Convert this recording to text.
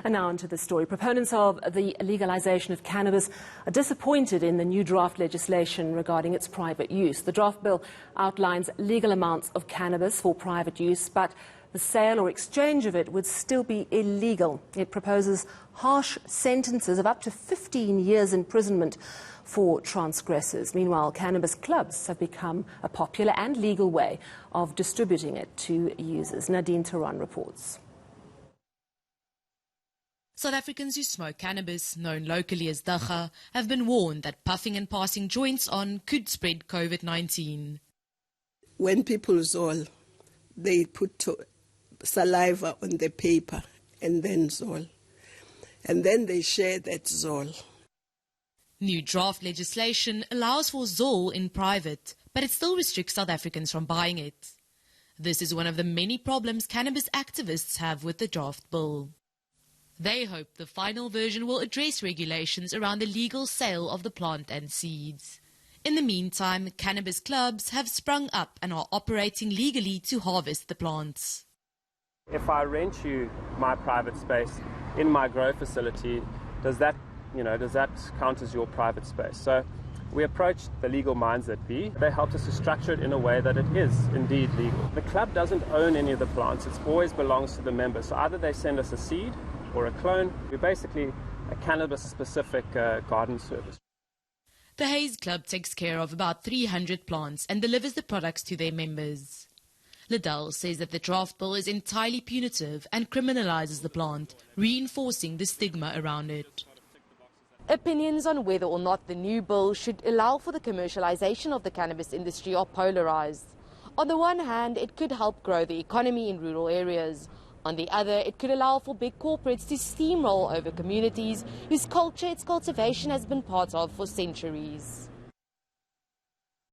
And now onto the story. Proponents of the legalization of cannabis are disappointed in the new draft legislation regarding its private use. The draft bill outlines legal amounts of cannabis for private use, but the sale or exchange of it would still be illegal. It proposes harsh sentences of up to 15 years imprisonment for transgressors. Meanwhile, cannabis clubs have become a popular and legal way of distributing it to users. Nadine Tehran reports. South Africans who smoke cannabis, known locally as dacha, have been warned that puffing and passing joints on could spread COVID-19. When people zol, they put saliva on the paper and then zol. And then they share that zol. New draft legislation allows for zol in private, but it still restricts South Africans from buying it. This is one of the many problems cannabis activists have with the draft bill. They hope the final version will address regulations around the legal sale of the plant and seeds. In the meantime, cannabis clubs have sprung up and are operating legally to harvest the plants. If I rent you my private space in my grow facility, does that count as your private space? So we approached the legal minds that be. They helped us to structure it in a way that it is indeed legal. The club doesn't own any of the plants. It always belongs to the members. So either they send us a seed or a clone. We're basically a cannabis-specific garden service. The Haze Club takes care of about 300 plants and delivers the products to their members. Liddell says that the draft bill is entirely punitive and criminalizes the plant, reinforcing the stigma around it. Opinions on whether or not the new bill should allow for the commercialization of the cannabis industry are polarized. On the one hand, it could help grow the economy in rural areas. On the other, it could allow for big corporates to steamroll over communities whose culture its cultivation has been part of for centuries.